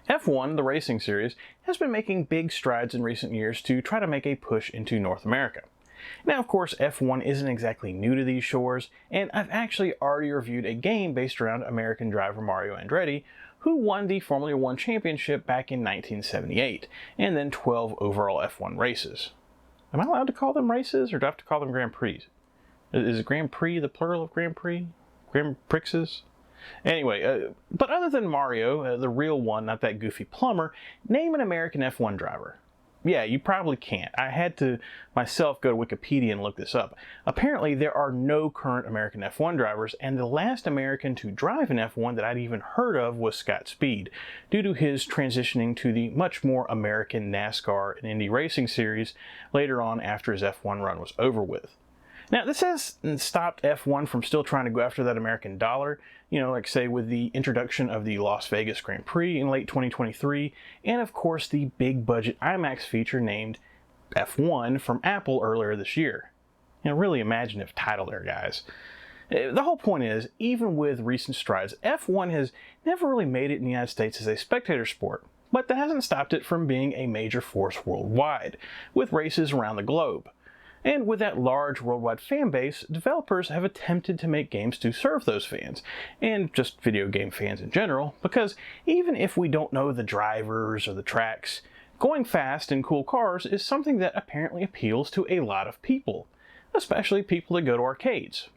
F1, the racing series, has been making big strides in recent years to try to make a push into North America. Now, of course, F1 isn't exactly new to these shores, and I've actually already reviewed a game based around American driver Mario Andretti, who won the Formula One championship back in 1978, and then 12 overall F1 races. Am I allowed to call them races, or do I have to call them Grand Prix? Is Grand Prix the plural of Grand Prix? Grand Prixes? Anyway, but other than Mario, the real one, not that goofy plumber, name an American F1 driver. Yeah, you probably can't. I had to myself go to Wikipedia and look this up. Apparently, there are no current American F1 drivers, and the last American to drive an F1 that I'd even heard of was Scott Speed, due to his transitioning to the much more American NASCAR and Indy racing series later on after his F1 run was over with. Now, this hasn't stopped F1 from still trying to go after that American dollar, like say with the introduction of the Las Vegas Grand Prix in late 2023, and of course the big budget IMAX feature named F1 from Apple earlier this year. Really imaginative title there, guys. The whole point is, even with recent strides, F1 has never really made it in the United States as a spectator sport, but that hasn't stopped it from being a major force worldwide, with races around the globe. And with that large worldwide fan base, developers have attempted to make games to serve those fans, and just video game fans in general, because even if we don't know the drivers or the tracks, going fast in cool cars is something that apparently appeals to a lot of people, especially people that go to arcades.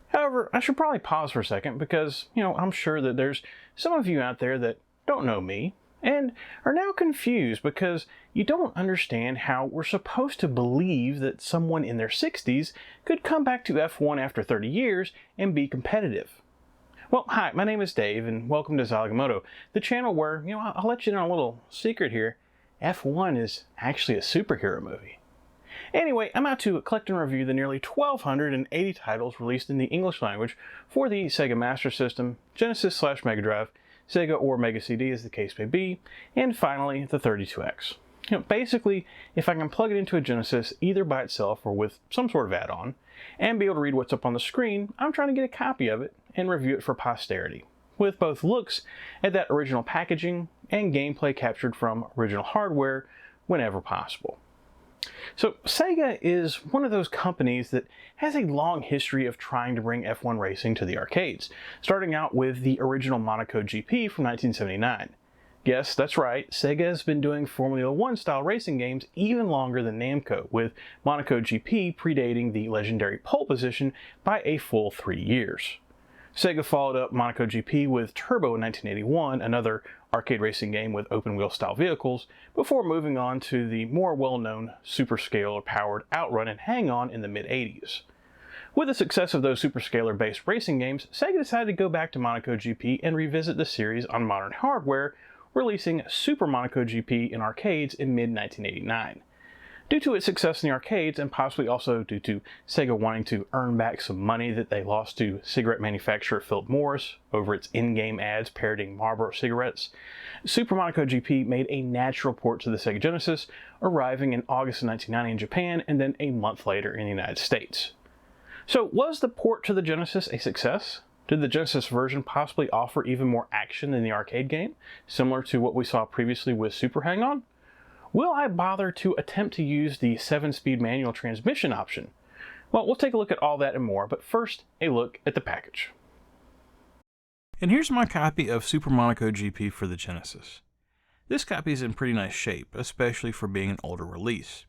However, I should probably pause for a second because, I'm sure that there's some of you out there that don't know me, and are now confused because you don't understand how we're supposed to believe that someone in their 60s could come back to F1 after 30 years and be competitive. Well, hi, my name is Dave, and welcome to Zilog and Moto, the channel where, I'll let you know a little secret here. F1 is actually a superhero movie. Anyway, I'm out to collect and review the nearly 1,280 titles released in the English language for the Sega Master System, Genesis/Mega Drive, Sega or Mega CD as the case may be, and finally the 32X. Basically, if I can plug it into a Genesis either by itself or with some sort of add-on, and be able to read what's up on the screen, I'm trying to get a copy of it and review it for posterity, with both looks at that original packaging and gameplay captured from original hardware whenever possible. So Sega is one of those companies that has a long history of trying to bring F1 racing to the arcades, starting out with the original Monaco GP from 1979. Yes, that's right, Sega has been doing Formula One style racing games even longer than Namco, with Monaco GP predating the legendary pole position by a full 3 years. Sega followed up Monaco GP with Turbo in 1981, another arcade racing game with open-wheel style vehicles, before moving on to the more well-known superscalar-powered Outrun and Hang-On in the mid-80s. With the success of those superscalar-based racing games, Sega decided to go back to Monaco GP and revisit the series on modern hardware, releasing Super Monaco GP in arcades in mid-1989. Due to its success in the arcades, and possibly also due to Sega wanting to earn back some money that they lost to cigarette manufacturer Philip Morris over its in-game ads parodying Marlboro cigarettes, Super Monaco GP made a natural port to the Sega Genesis, arriving in August of 1990 in Japan and then a month later in the United States. So was the port to the Genesis a success? Did the Genesis version possibly offer even more action than the arcade game, similar to what we saw previously with Super Hang-On? Will I bother to attempt to use the 7-speed manual transmission option? Well, we'll take a look at all that and more, but first, a look at the package. And here's my copy of Super Monaco GP for the Genesis. This copy is in pretty nice shape, especially for being an older release.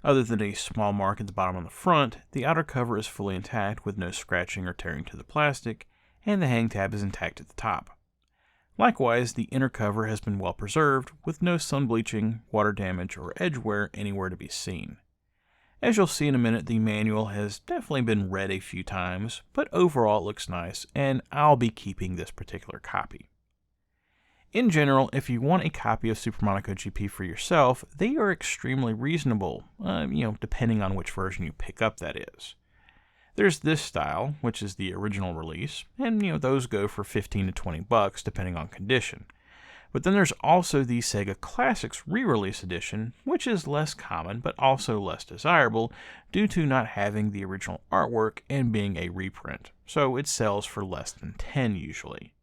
Other than a small mark at the bottom on the front, the outer cover is fully intact with no scratching or tearing to the plastic, and the hang tab is intact at the top. Likewise, the inner cover has been well preserved, with no sun bleaching, water damage, or edge wear anywhere to be seen. As you'll see in a minute, the manual has definitely been read a few times, but overall it looks nice, and I'll be keeping this particular copy. In general, if you want a copy of Super Monaco GP for yourself, they are extremely reasonable, depending on which version you pick up, that is. There's this style, which is the original release, and those go for 15 to 20 bucks depending on condition. But then there's also the Sega Classics re-release edition, which is less common but also less desirable due to not having the original artwork and being a reprint, so it sells for less than 10 usually.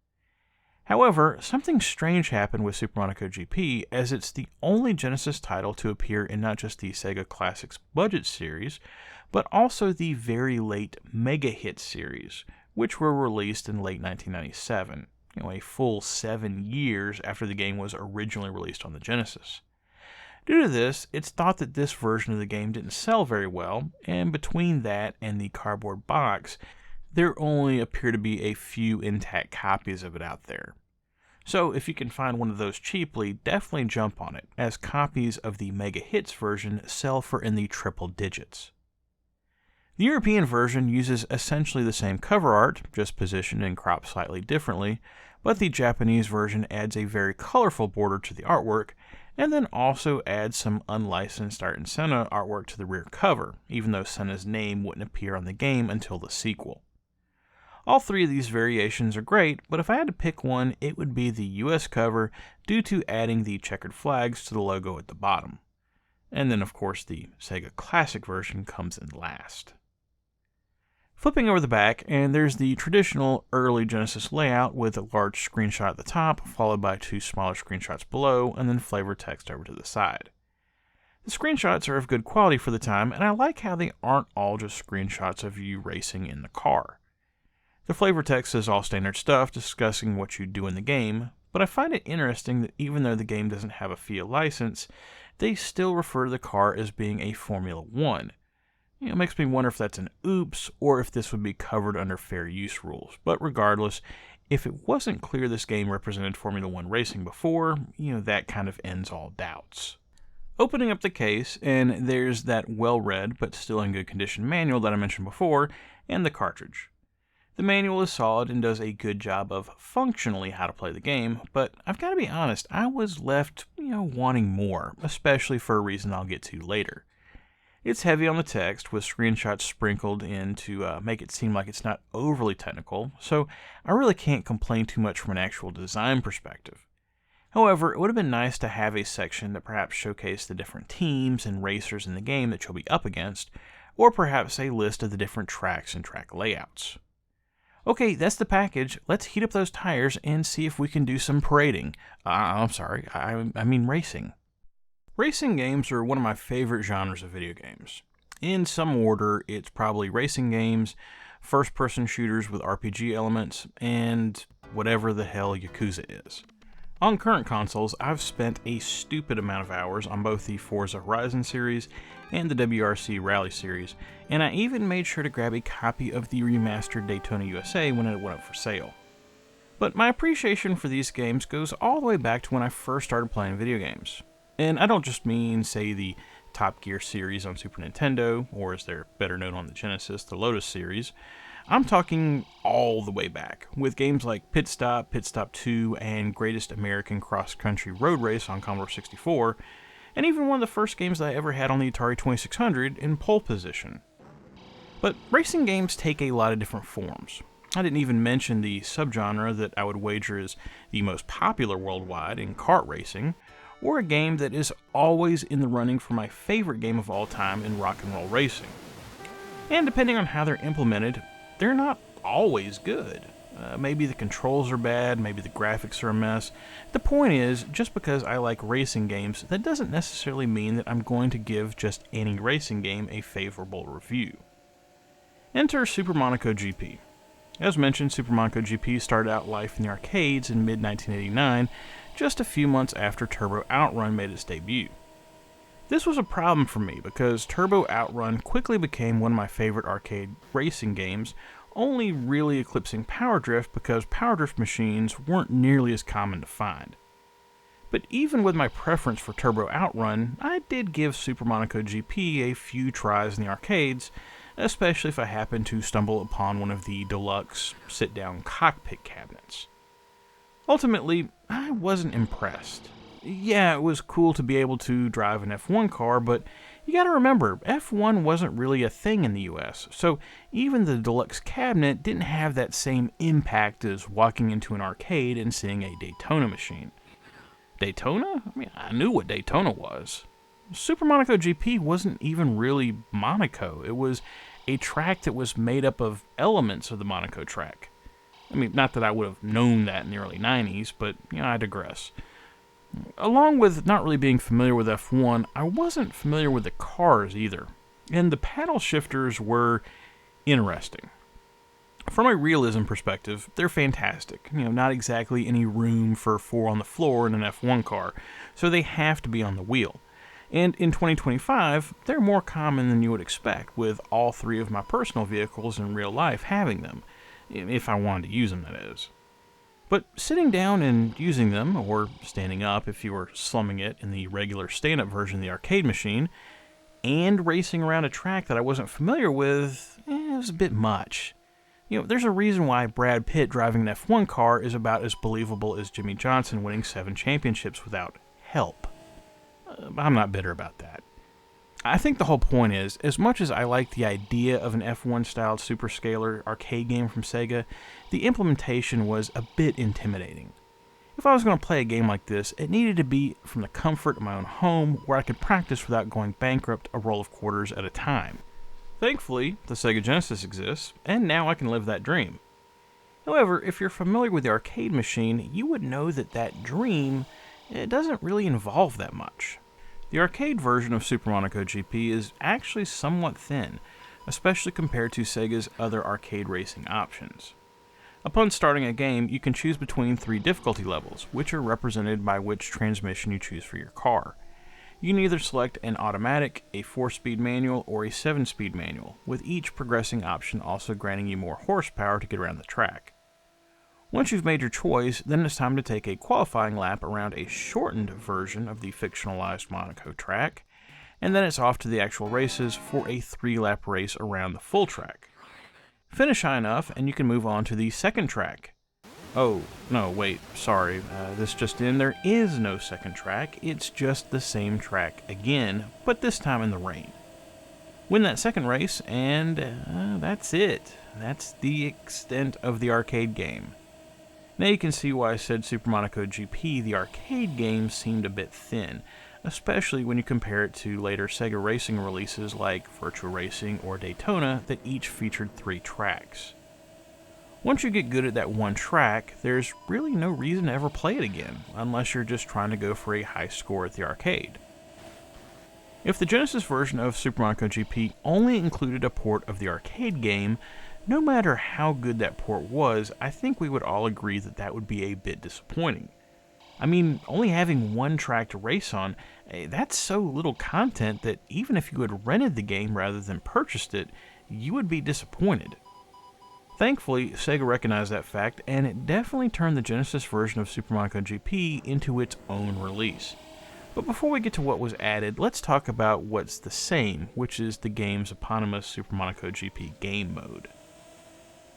However, something strange happened with Super Monaco GP, as it's the only Genesis title to appear in not just the Sega Classics Budget series, but also the very late Mega Hit series, which were released in late 1997, a full 7 years after the game was originally released on the Genesis. Due to this, it's thought that this version of the game didn't sell very well, and between that and the cardboard box, there only appear to be a few intact copies of it out there. So if you can find one of those cheaply, definitely jump on it, as copies of the Mega Hits version sell for in the triple digits. The European version uses essentially the same cover art, just positioned and cropped slightly differently, but the Japanese version adds a very colorful border to the artwork, and then also adds some unlicensed Ayrton Senna artwork to the rear cover, even though Senna's name wouldn't appear on the game until the sequel. All three of these variations are great, but if I had to pick one, it would be the US cover due to adding the checkered flags to the logo at the bottom. And then of course the Sega Classic version comes in last. Flipping over the back, and there's the traditional early Genesis layout with a large screenshot at the top, followed by 2 smaller screenshots below, and then flavor text over to the side. The screenshots are of good quality for the time, and I like how they aren't all just screenshots of you racing in the car. The flavor text is all standard stuff discussing what you do in the game, but I find it interesting that even though the game doesn't have a FIA license, they still refer to the car as being a Formula 1. It makes me wonder if that's an oops, or if this would be covered under fair use rules. But regardless, if it wasn't clear this game represented Formula 1 racing before, that kind of ends all doubts. Opening up the case, and there's that well-read but still in good condition manual that I mentioned before, and the cartridge. The manual is solid and does a good job of functionally how to play the game, but I've got to be honest, I was left, wanting more, especially for a reason I'll get to later. It's heavy on the text, with screenshots sprinkled in to make it seem like it's not overly technical, so I really can't complain too much from an actual design perspective. However, it would have been nice to have a section that perhaps showcased the different teams and racers in the game that you'll be up against, or perhaps a list of the different tracks and track layouts. Okay, that's the package. Let's heat up those tires and see if we can do some parading. I mean racing. Racing games are one of my favorite genres of video games. In some order, it's probably racing games, first-person shooters with RPG elements, and whatever the hell Yakuza is. On current consoles, I've spent a stupid amount of hours on both the Forza Horizon series and the WRC Rally series, and I even made sure to grab a copy of the remastered Daytona USA when it went up for sale. But my appreciation for these games goes all the way back to when I first started playing video games. And I don't just mean, say, the Top Gear series on Super Nintendo, or as they're better known on the Genesis, the Lotus series. I'm talking all the way back, with games like Pit Stop, Pit Stop 2, and Greatest American Cross Country Road Race on Commodore 64, and even one of the first games that I ever had on the Atari 2600 in Pole Position. But racing games take a lot of different forms. I didn't even mention the subgenre that I would wager is the most popular worldwide in kart racing, or a game that is always in the running for my favorite game of all time in rock and roll racing. And depending on how they're implemented, they're not always good. Maybe the controls are bad, maybe the graphics are a mess. The point is, just because I like racing games, that doesn't necessarily mean that I'm going to give just any racing game a favorable review. Enter Super Monaco GP. As mentioned, Super Monaco GP started out life in the arcades in mid-1989, just a few months after Turbo Outrun made its debut. This was a problem for me because Turbo Outrun quickly became one of my favorite arcade racing games, only really eclipsing Power Drift because Power Drift machines weren't nearly as common to find. But even with my preference for Turbo Outrun, I did give Super Monaco GP a few tries in the arcades, especially if I happened to stumble upon one of the deluxe sit-down cockpit cabinets. Ultimately, I wasn't impressed. Yeah, it was cool to be able to drive an F1 car, but you gotta remember, F1 wasn't really a thing in the US, so even the deluxe cabinet didn't have that same impact as walking into an arcade and seeing a Daytona machine. Daytona? I mean, I knew what Daytona was. Super Monaco GP wasn't even really Monaco. It was a track that was made up of elements of the Monaco track. I mean, not that I would have known that in the early 90s, but I digress. Along with not really being familiar with F1, I wasn't familiar with the cars either, and the paddle shifters were interesting. From a realism perspective, they're fantastic. Not exactly any room for 4 on the floor in an F1 car, so they have to be on the wheel. And in 2025, they're more common than you would expect, with all 3 of my personal vehicles in real life having them, if I wanted to use them, that is. But sitting down and using them, or standing up if you were slumming it in the regular stand-up version of the arcade machine, and racing around a track that I wasn't familiar with, it was a bit much. There's a reason why Brad Pitt driving an F1 car is about as believable as Jimmy Johnson winning 7 championships without help. I'm not bitter about that. I think the whole point is, as much as I like the idea of an F1-styled superscalar arcade game from Sega, the implementation was a bit intimidating. If I was going to play a game like this, it needed to be from the comfort of my own home, where I could practice without going bankrupt a roll of quarters at a time. Thankfully, the Sega Genesis exists, and now I can live that dream. However, if you're familiar with the arcade machine, you would know that dream doesn't really involve that much. The arcade version of Super Monaco GP is actually somewhat thin, especially compared to Sega's other arcade racing options. Upon starting a game, you can choose between 3 difficulty levels, which are represented by which transmission you choose for your car. You can either select an automatic, a 4-speed manual, or a 7-speed manual, with each progressing option also granting you more horsepower to get around the track. Once you've made your choice, then it's time to take a qualifying lap around a shortened version of the fictionalized Monaco track, and then it's off to the actual races for a 3-lap race around the full track. Finish high enough, and you can move on to the second track. Oh, no, wait, sorry, this just in, there is no second track, it's just the same track again, but this time in the rain. Win that second race, and that's it. That's the extent of the arcade game. Now you can see why I said Super Monaco GP, the arcade game, seemed a bit thin, especially when you compare it to later Sega racing releases like Virtua Racing or Daytona that each featured 3 tracks. Once you get good at that one track, there's really no reason to ever play it again, unless you're just trying to go for a high score at the arcade. If the Genesis version of Super Monaco GP only included a port of the arcade game, no matter how good that port was, I think we would all agree that would be a bit disappointing. I mean, only having one track to race on, that's so little content that even if you had rented the game rather than purchased it, you would be disappointed. Thankfully, Sega recognized that fact, and it definitely turned the Genesis version of Super Monaco GP into its own release. But before we get to what was added, let's talk about what's the same, which is the game's eponymous Super Monaco GP game mode.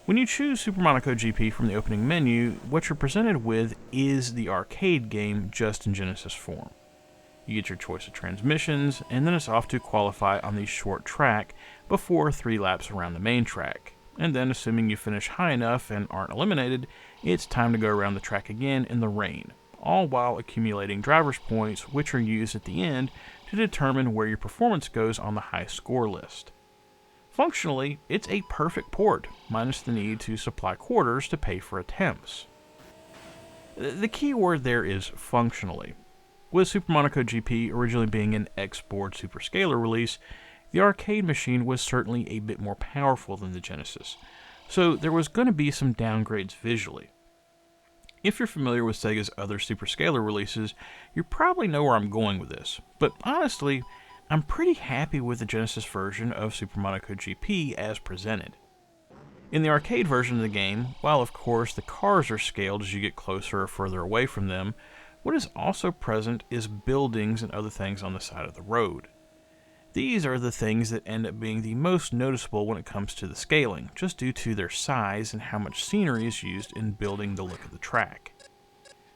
When you choose Super Monaco GP from the opening menu, what you're presented with is the arcade game just in Genesis form. You get your choice of transmissions, and then it's off to qualify on the short track before 3 laps around the main track. And then, assuming you finish high enough and aren't eliminated, it's time to go around the track again in the rain, all while accumulating driver's points, which are used at the end to determine where your performance goes on the high score list. Functionally, it's a perfect port, minus the need to supply quarters to pay for attempts. The key word there is functionally. With Super Monaco GP originally being an X-board superscalar release, the arcade machine was certainly a bit more powerful than the Genesis, so there was going to be some downgrades visually. If you're familiar with Sega's other superscalar releases, you probably know where I'm going with this, but honestly, I'm pretty happy with the Genesis version of Super Monaco GP as presented. In the arcade version of the game, while of course the cars are scaled as you get closer or further away from them, what is also present is buildings and other things on the side of the road. These are the things that end up being the most noticeable when it comes to the scaling, just due to their size and how much scenery is used in building the look of the track.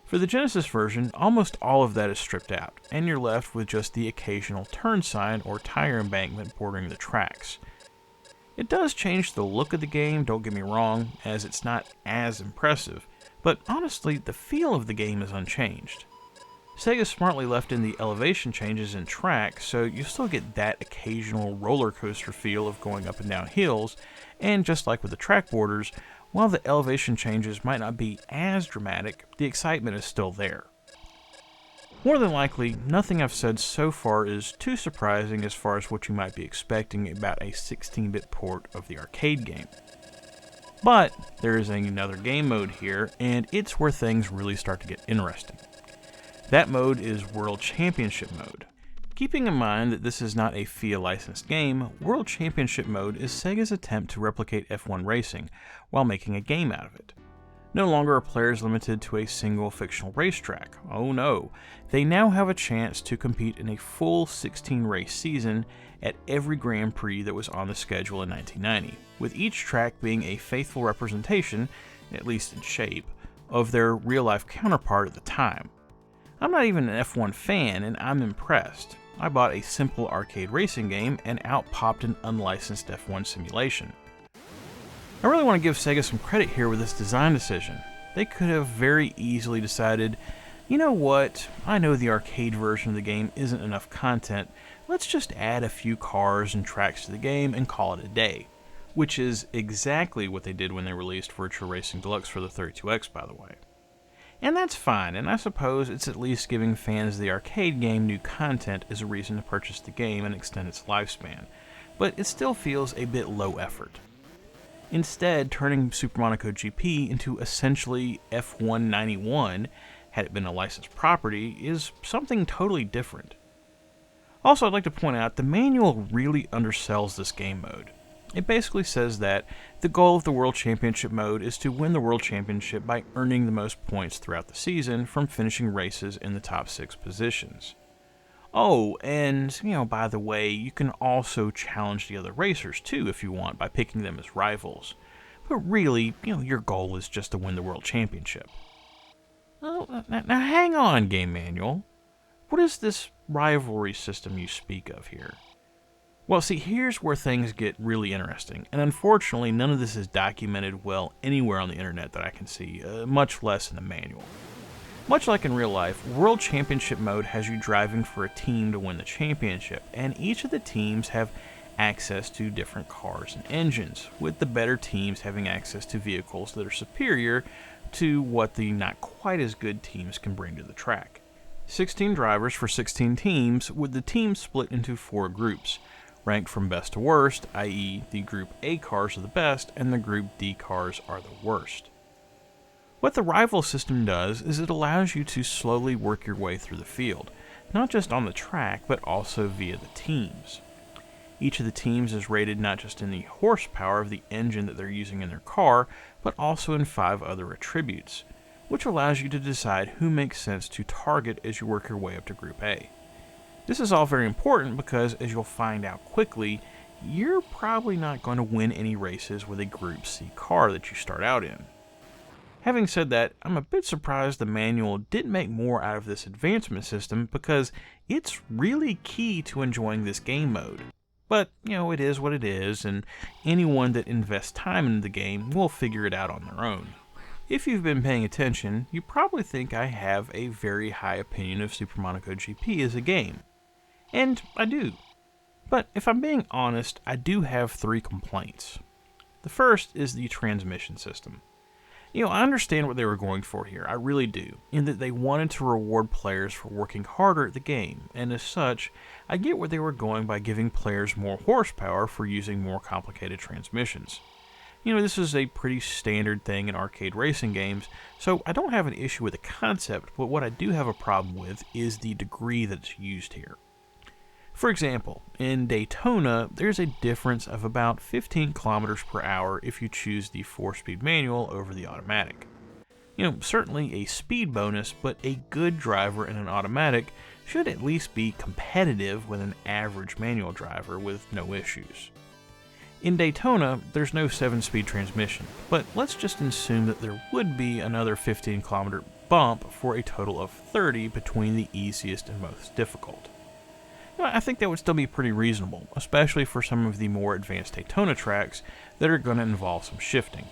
For the Genesis version, almost all of that is stripped out, and you're left with just the occasional turn sign or tire embankment bordering the tracks. It does change the look of the game, don't get me wrong, as it's not as impressive, but honestly, the feel of the game is unchanged. Sega smartly left in the elevation changes in track, so you still get that occasional roller coaster feel of going up and down hills, and just like with the track borders, While the elevation changes might not be as dramatic, the excitement is still there. More than likely, nothing I've said so far is too surprising as far as what you might be expecting about a 16-bit port of the arcade game. But there is another game mode here, and it's where things really start to get interesting. That mode is World Championship Mode. Keeping in mind that this is not a FIA licensed game, World Championship Mode is Sega's attempt to replicate F1 racing while making a game out of it. No longer are players limited to a single fictional racetrack. Oh no, they now have a chance to compete in a full 16-race season at every Grand Prix that was on the schedule in 1990, with each track being a faithful representation, at least in shape, of their real-life counterpart at the time. I'm not even an F1 fan, and I'm impressed. I bought a simple arcade racing game, and out popped an unlicensed F1 simulation. I really want to give Sega some credit here with this design decision. They could have very easily decided, you know what, I know the arcade version of the game isn't enough content, let's just add a few cars and tracks to the game and call it a day. Which is exactly what they did when they released Virtua Racing Deluxe for the 32X, by the way. And that's fine, and I suppose it's at least giving fans of the arcade game new content as a reason to purchase the game and extend its lifespan, but it still feels a bit low effort. Instead, turning Super Monaco GP into essentially F1 91, had it been a licensed property, is something totally different. Also, I'd like to point out, the manual really undersells this game mode. It basically says that the goal of the World Championship mode is to win the World Championship by earning the most points throughout the season from finishing races in the top 6 positions. Oh, and, by the way, you can also challenge the other racers too if you want by picking them as rivals. But really, your goal is just to win the World Championship. Oh, now hang on, Game Manual. What is this rivalry system you speak of here? Well, see, here's where things get really interesting, and unfortunately none of this is documented well anywhere on the internet that I can see, much less in the manual. Much like in real life, World Championship Mode has you driving for a team to win the championship, and each of the teams have access to different cars and engines, with the better teams having access to vehicles that are superior to what the not quite as good teams can bring to the track. 16 drivers for 16 teams, with the teams split into 4 groups, ranked from best to worst, i.e. the Group A cars are the best and the Group D cars are the worst. What the rival system does is it allows you to slowly work your way through the field, not just on the track, but also via the teams. Each of the teams is rated not just in the horsepower of the engine that they're using in their car, but also in 5 other attributes, which allows you to decide who makes sense to target as you work your way up to Group A. This is all very important because, as you'll find out quickly, you're probably not going to win any races with a Group C car that you start out in. Having said that, I'm a bit surprised the manual didn't make more out of this advancement system because it's really key to enjoying this game mode. But, it is what it is, and anyone that invests time into the game will figure it out on their own. If you've been paying attention, you probably think I have a very high opinion of Super Monaco GP as a game. And I do. But if I'm being honest, I do have 3 complaints. The first is the transmission system. I understand what they were going for here, I really do, in that they wanted to reward players for working harder at the game, and as such, I get where they were going by giving players more horsepower for using more complicated transmissions. This is a pretty standard thing in arcade racing games, so I don't have an issue with the concept, but what I do have a problem with is the degree that it's used here. For example, in Daytona, there's a difference of about 15 kilometers per hour if you choose the 4-speed manual over the automatic. Certainly a speed bonus, but a good driver in an automatic should at least be competitive with an average manual driver with no issues. In Daytona, there's no 7-speed transmission, but let's just assume that there would be another 15-kilometer bump for a total of 30 between the easiest and most difficult. I think that would still be pretty reasonable, especially for some of the more advanced Daytona tracks that are going to involve some shifting.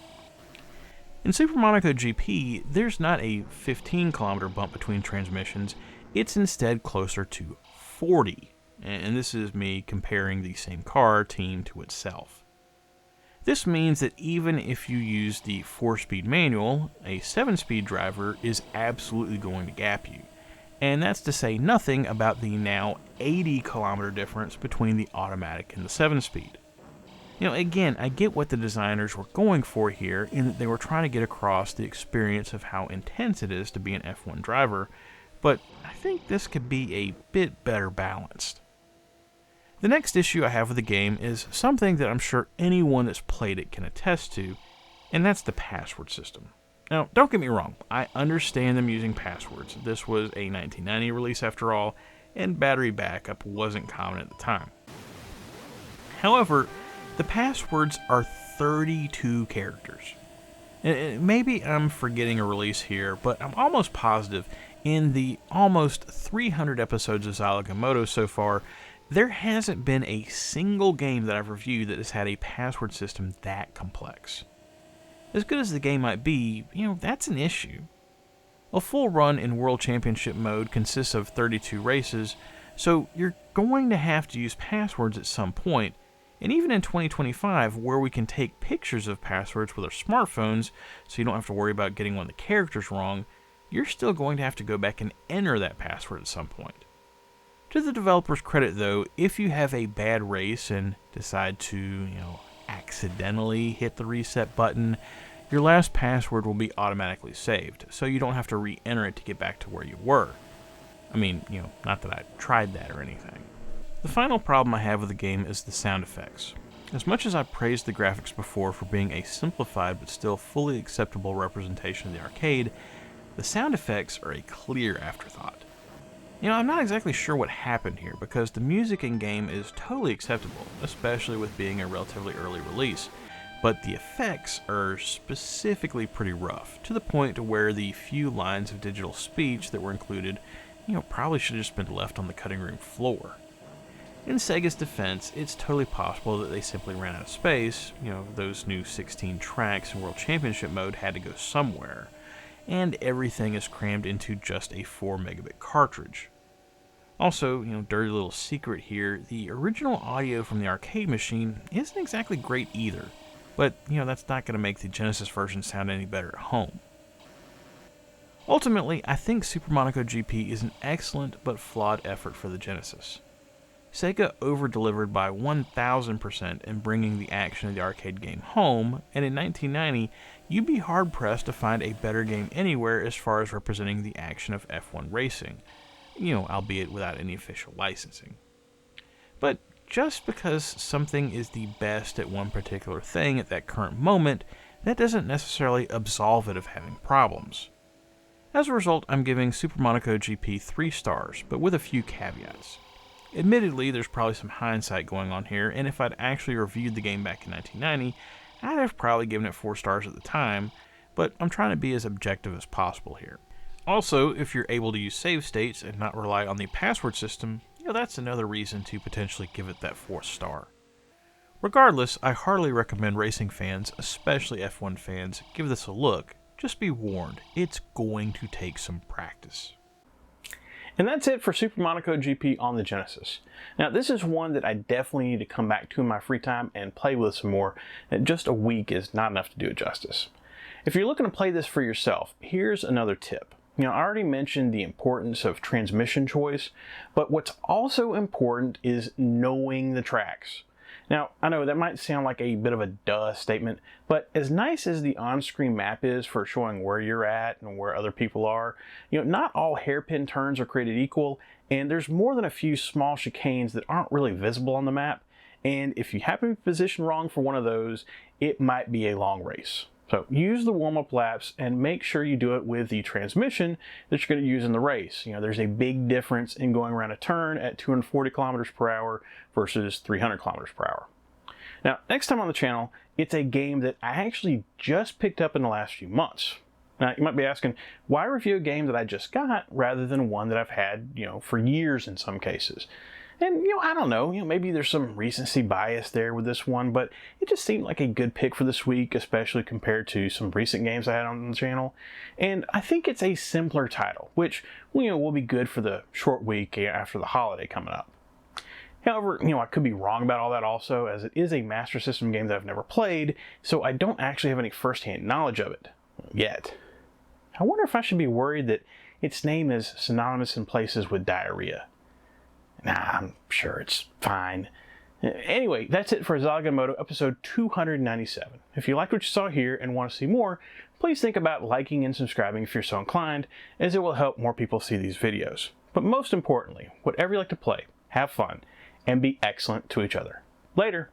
In Super Monaco GP, there's not a 15-kilometer bump between transmissions, it's instead closer to 40, and this is me comparing the same car team to itself. This means that even if you use the 4-speed manual, a 7-speed driver is absolutely going to gap you. And that's to say nothing about the now 80-kilometer difference between the automatic and the 7-speed. Again, I get what the designers were going for here in that they were trying to get across the experience of how intense it is to be an F1 driver, but I think this could be a bit better balanced. The next issue I have with the game is something that I'm sure anyone that's played it can attest to, and that's the password system. Now, don't get me wrong, I understand them using passwords. This was a 1990 release after all, and battery backup wasn't common at the time. However, the passwords are 32 characters. And maybe I'm forgetting a release here, but I'm almost positive in the almost 300 episodes of Zilog and Moto so far, there hasn't been a single game that I've reviewed that has had a password system that complex. As good as the game might be, that's an issue. A full run in World Championship mode consists of 32 races, so you're going to have to use passwords at some point, and even in 2025, where we can take pictures of passwords with our smartphones so you don't have to worry about getting one of the characters wrong, you're still going to have to go back and enter that password at some point. To the developer's credit though, if you have a bad race and decide to, accidentally hit the reset button, your last password will be automatically saved, so you don't have to re-enter it to get back to where you were. I mean, not that I tried that or anything. The final problem I have with the game is the sound effects. As much as I praised the graphics before for being a simplified but still fully acceptable representation of the arcade, the sound effects are a clear afterthought. I'm not exactly sure what happened here because the music in-game is totally acceptable, especially with being a relatively early release, but the effects are specifically pretty rough, to the point to where the few lines of digital speech that were included, probably should have just been left on the cutting room floor. In Sega's defense, it's totally possible that they simply ran out of space. Those new 16 tracks in World Championship mode had to go somewhere, and everything is crammed into just a 4 megabit cartridge. Also, dirty little secret here, the original audio from the arcade machine isn't exactly great either, but that's not going to make the Genesis version sound any better at home. Ultimately, I think Super Monaco GP is an excellent but flawed effort for the Genesis. Sega over-delivered by 1000% in bringing the action of the arcade game home, and in 1990, you'd be hard-pressed to find a better game anywhere as far as representing the action of F1 racing, albeit without any official licensing. But just because something is the best at one particular thing at that current moment, that doesn't necessarily absolve it of having problems. As a result, I'm giving Super Monaco GP 3 stars, but with a few caveats. Admittedly, there's probably some hindsight going on here, and if I'd actually reviewed the game back in 1990, I'd have probably given it 4 stars at the time, but I'm trying to be as objective as possible here. Also, if you're able to use save states and not rely on the password system, that's another reason to potentially give it that 4th star. Regardless, I heartily recommend racing fans, especially F1 fans, give this a look. Just be warned, it's going to take some practice. And that's it for Super Monaco GP on the Genesis. Now, this is one that I definitely need to come back to in my free time and play with some more. Just a week is not enough to do it justice. If you're looking to play this for yourself, here's another tip. I already mentioned the importance of transmission choice, but what's also important is knowing the tracks. Now, I know that might sound like a bit of a duh statement, but as nice as the on-screen map is for showing where you're at and where other people are, not all hairpin turns are created equal, and there's more than a few small chicanes that aren't really visible on the map, and if you happen to be positioned wrong for one of those, it might be a long race. So use the warm-up laps and make sure you do it with the transmission that you're going to use in the race. There's a big difference in going around a turn at 240 kilometers per hour versus 300 kilometers per hour. Now, next time on the channel, it's a game that I actually just picked up in the last few months. Now, you might be asking, why review a game that I just got rather than one that I've had, for years in some cases? And, I don't know, maybe there's some recency bias there with this one, but it just seemed like a good pick for this week, especially compared to some recent games I had on the channel. And I think it's a simpler title, which, will be good for the short week after the holiday coming up. However, I could be wrong about all that also, as it is a Master System game that I've never played, so I don't actually have any first-hand knowledge of it. Yet. I wonder if I should be worried that its name is synonymous in places with diarrhea. Nah, I'm sure it's fine. Anyway, that's it for Zilog and Moto episode 297. If you liked what you saw here and want to see more, please think about liking and subscribing if you're so inclined, as it will help more people see these videos. But most importantly, whatever you like to play, have fun, and be excellent to each other. Later!